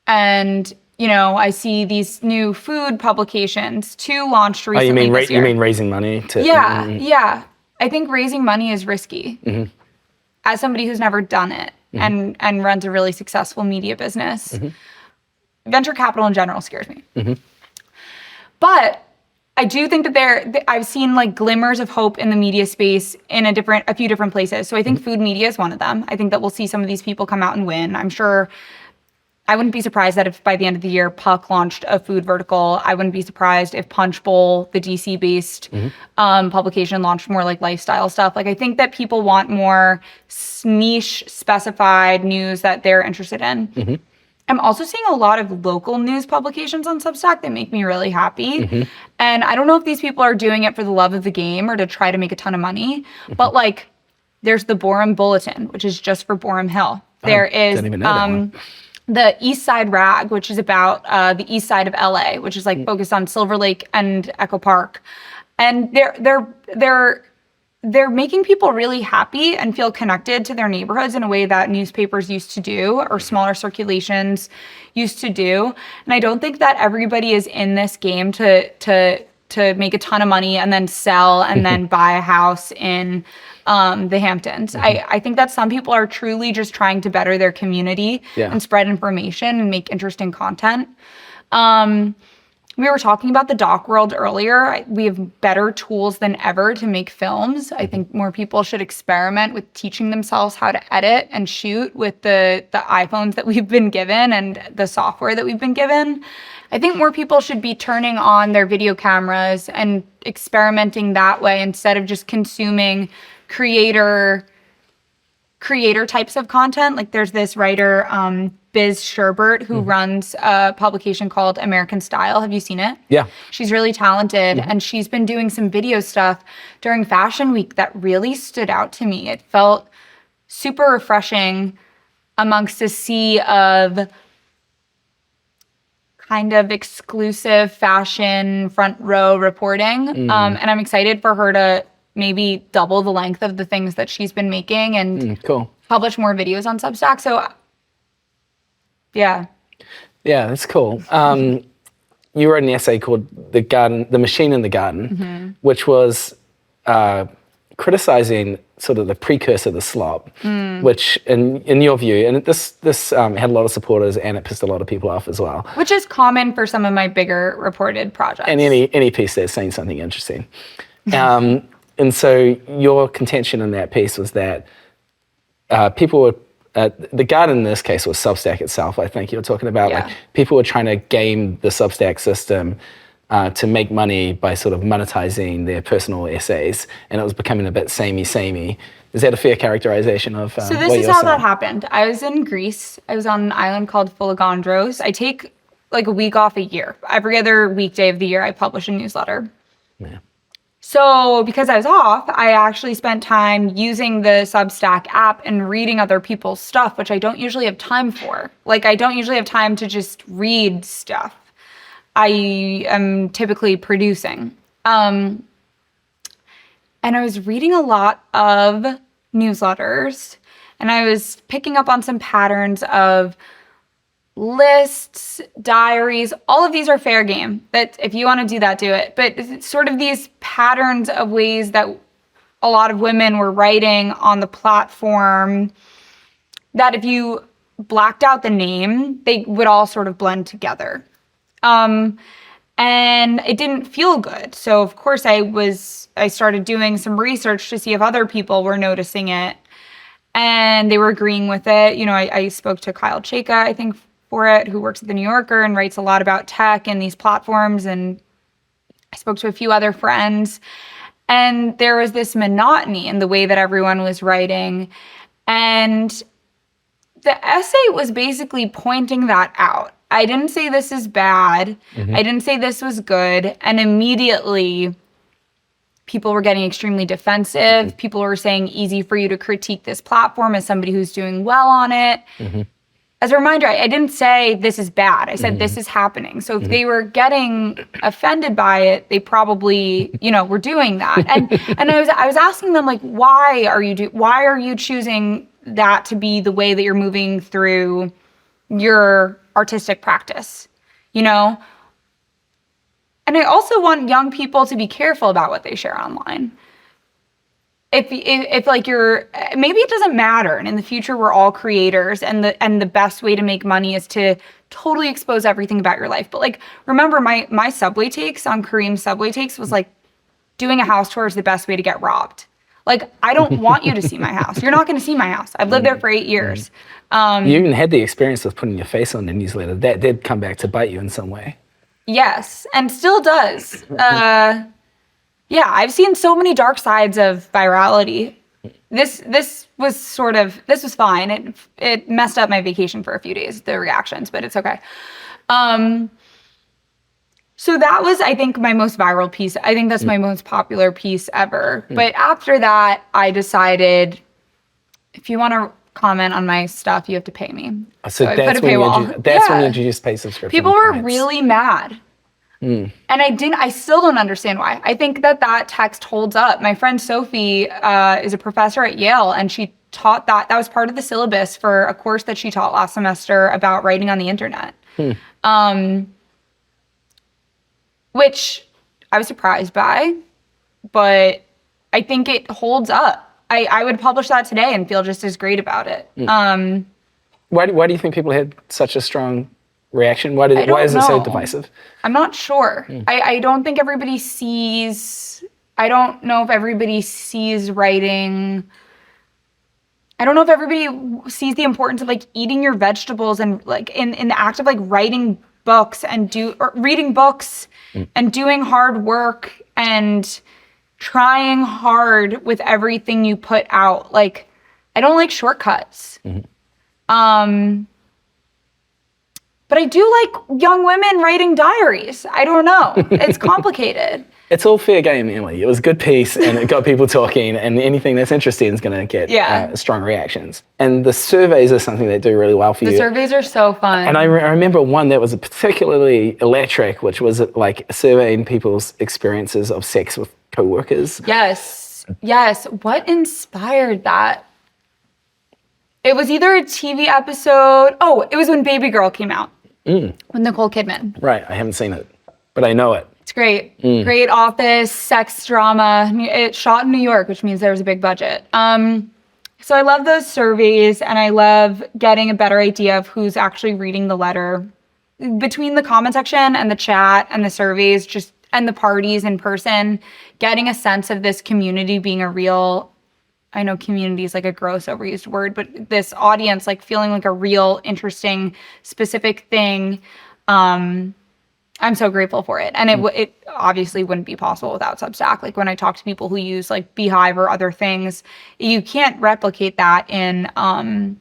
And, I see these new food publications, 2 launched recently this year. You mean raising money? Yeah. I think raising money is risky. As somebody who's never done it and runs a really successful media business. Venture capital in general scares me. But I do think that I've seen like glimmers of hope in the media space in a few different places. So I think food media is one of them. I think that we'll see some of these people come out and win. I'm sure. I wouldn't be surprised that if by the end of the year Puck launched a food vertical. I wouldn't be surprised if Punchbowl, the DC-based publication, launched more like lifestyle stuff. Like I think that people want more niche specified news that they're interested in. I'm also seeing a lot of local news publications on Substack that make me really happy. And I don't know if these people are doing it for the love of the game or to try to make a ton of money, but like there's the Borum Bulletin, which is just for Borum Hill. There is the East Side Rag, which is about the east side of LA, which is like focused on Silver Lake and Echo Park. And they're making people really happy and feel connected to their neighborhoods in a way that newspapers used to do or smaller circulations used to do. And I don't think that everybody is in this game to make a ton of money and then sell and then buy a house in the Hamptons. I think that some people are truly just trying to better their community and spread information and make interesting content. We were talking about the doc world earlier. We have better tools than ever to make films. I think more people should experiment with teaching themselves how to edit and shoot with the iPhones that we've been given and the software that we've been given. I think more people should be turning on their video cameras and experimenting that way instead of just consuming creator types of content. Like there's this writer, Biz Sherbert, who runs a publication called American Style. Have you seen it? Yeah. She's really talented, and she's been doing some video stuff during Fashion Week that really stood out to me. It felt super refreshing amongst a sea of kind of exclusive fashion front row reporting. And I'm excited for her to maybe double the length of the things that she's been making and publish more videos on Substack. So, yeah. Yeah, that's cool. You wrote an essay called The Machine in the Garden, which was criticizing sort of the precursor to slop, which in your view, and this had a lot of supporters and it pissed a lot of people off as well. Which is common for some of my bigger reported projects. And any piece that's saying something interesting. And so your contention in that piece was that people were, the garden in this case was Substack itself, I think you were talking about. Like people were trying to game the Substack system to make money by sort of monetizing their personal essays, and it was becoming a bit samey. Is that a fair characterization of So this is how that happened. I was in Greece. I was on an island called Foligandros. I take like a week off a year. Every other weekday of the year, I publish a newsletter. Yeah. So because I was off, I actually spent time using the Substack app and reading other people's stuff, which I don't usually have time for. Like I don't usually have time to just read stuff. I am typically producing. And I was reading a lot of newsletters, and I was picking up on some patterns of lists, diaries. All of these are fair game. That if you want to do that, do it. But it's sort of these patterns of ways that a lot of women were writing on the platform that if you blacked out the name, they would all sort of blend together. And it didn't feel good. So of course I started doing some research to see if other people were noticing it and they were agreeing with it. You know, I spoke to Kyle Chayka, I think, for it, who works at the New Yorker and writes a lot about tech and these platforms. And I spoke to a few other friends, and there was this monotony in the way that everyone was writing. And the essay was basically pointing that out. I didn't say this is bad. I didn't say this was good. And immediately people were getting extremely defensive. People were saying, easy for you to critique this platform as somebody who's doing well on it. As a reminder, I didn't say this is bad. I said this is happening. So if they were getting offended by it, they probably, were doing that. And I was asking them, like, why are you choosing that to be the way that you're moving through your artistic practice, And I also want young people to be careful about what they share online. if like you're, maybe it doesn't matter, and in the future we're all creators, and the best way to make money is to totally expose everything about your life. But like, remember my Subway takes on Kareem's Subway takes was like, doing a house tour is the best way to get robbed. Like, I don't want you to see my house. You're not going to see my house. I've lived there for 8 years. You even had the experience of putting your face on the newsletter. That did come back to bite you in some way. Yes, and still does. Yeah, I've seen so many dark sides of virality. This was fine. It messed up my vacation for a few days, the reactions, but it's okay. So that was, I think, my most viral piece. I think that's my most popular piece ever. But after that, I decided, if you want to comment on my stuff, you have to pay me. So I that's put a paywall. when you introduced pay subscription. People were clients. really mad. And I still don't understand why. I think that text holds up. My friend Sophie is a professor at Yale, and she taught that was part of the syllabus for a course that she taught last semester about writing on the internet. Which I was surprised by, but I think it holds up. I would publish that today and feel just as great about it. Why do you think people had such a strong reaction? Why is it so divisive? I'm not sure. I don't think everybody sees. I don't know if everybody sees writing. I don't know if everybody sees the importance of like eating your vegetables and like in the act of like writing books and reading books and doing hard work and trying hard with everything you put out. Like, I don't like shortcuts. But I do like young women writing diaries. I don't know. It's complicated. It's all fair game, Emily. It was a good piece, and it got people talking, and anything that's interesting is going to get strong reactions. And the surveys are something that do really well for you. The surveys are so fun. And I remember one that was particularly electric, which was like surveying people's experiences of sex with coworkers. Yes. What inspired that? It was either a TV episode. Oh, it was when Baby Girl came out. With Nicole Kidman. Right, I haven't seen it, but I know it. It's great. Great office, sex drama. It's shot in New York, which means there was a big budget. So I love those surveys, and I love getting a better idea of who's actually reading the letter. Between the comment section and the chat and the surveys, and the parties in person, getting a sense of this community being a real, I know community is like a gross overused word, but this audience like feeling like a real interesting specific thing. I'm so grateful for it. And it obviously wouldn't be possible without Substack. Like when I talk to people who use like Beehive or other things, you can't replicate that in an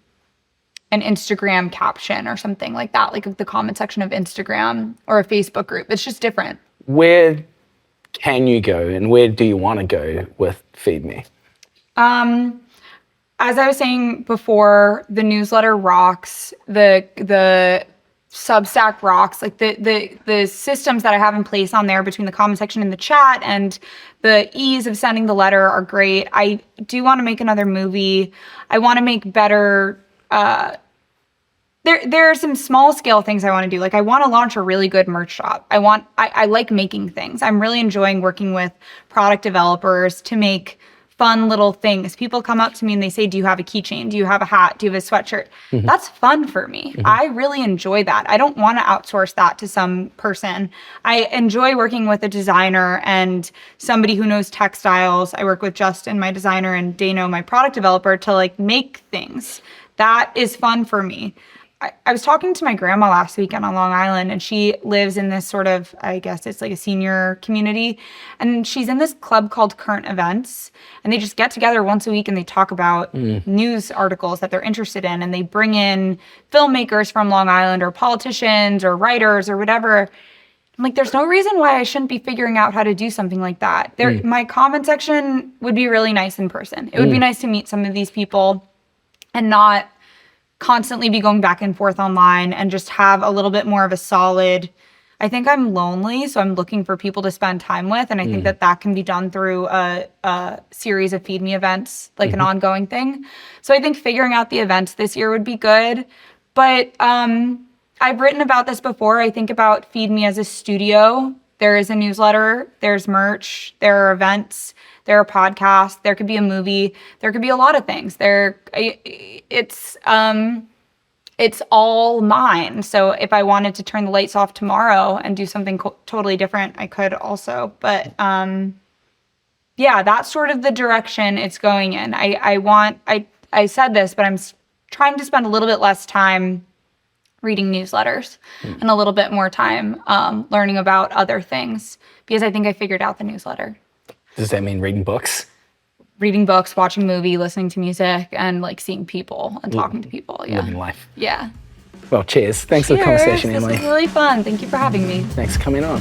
Instagram caption or something like that, like the comment section of Instagram or a Facebook group. It's just different. Where Can you go, and where do you want to go with Feed Me? As I was saying before, the newsletter rocks, the Substack rocks, like the systems that I have in place on there between the comment section and the chat and the ease of sending the letter are great. I do want to make another movie. I want to make better, there are some small scale things I want to do. Like I want to launch a really good merch shop. I like making things. I'm really enjoying working with product developers to make fun little things. People come up to me and they say, do you have a keychain? Do you have a hat? Do you have a sweatshirt? That's fun for me. I really enjoy that. I don't want to outsource that to some person. I enjoy working with a designer and somebody who knows textiles. I work with Justin, my designer, and Dano, my product developer, to like make things. That is fun for me. I was talking to my grandma last weekend on Long Island, and she lives in this sort of, I guess it's like a senior community. And she's in this club called Current Events. And they just get together once a week and they talk about news articles that they're interested in. And they bring in filmmakers from Long Island or politicians or writers or whatever. I'm like, there's no reason why I shouldn't be figuring out how to do something like that. My comment section would be really nice in person. It would be nice to meet some of these people and not constantly be going back and forth online and just have a little bit more of a solid, I think I'm lonely, so I'm looking for people to spend time with. And I think that can be done through a series of Feed Me events, like an ongoing thing. So I think figuring out the events this year would be good. But I've written about this before. I think about Feed Me as a studio there is a newsletter, there's merch, there are events, there are podcasts, there could be a movie, there could be a lot of things. It's all mine. So if I wanted to turn the lights off tomorrow and do something totally different, I could also. But yeah, that's sort of the direction it's going in. I said this, but I'm trying to spend a little bit less time reading newsletters and a little bit more time learning about other things, because I think I figured out the newsletter. Does that mean reading books? Reading books, watching movie, listening to music, and like seeing people and talking to people. Yeah. Living life. Yeah. Well, cheers. Thanks for the conversation, This Emily. was really fun. Thank you for having me. Thanks for coming on.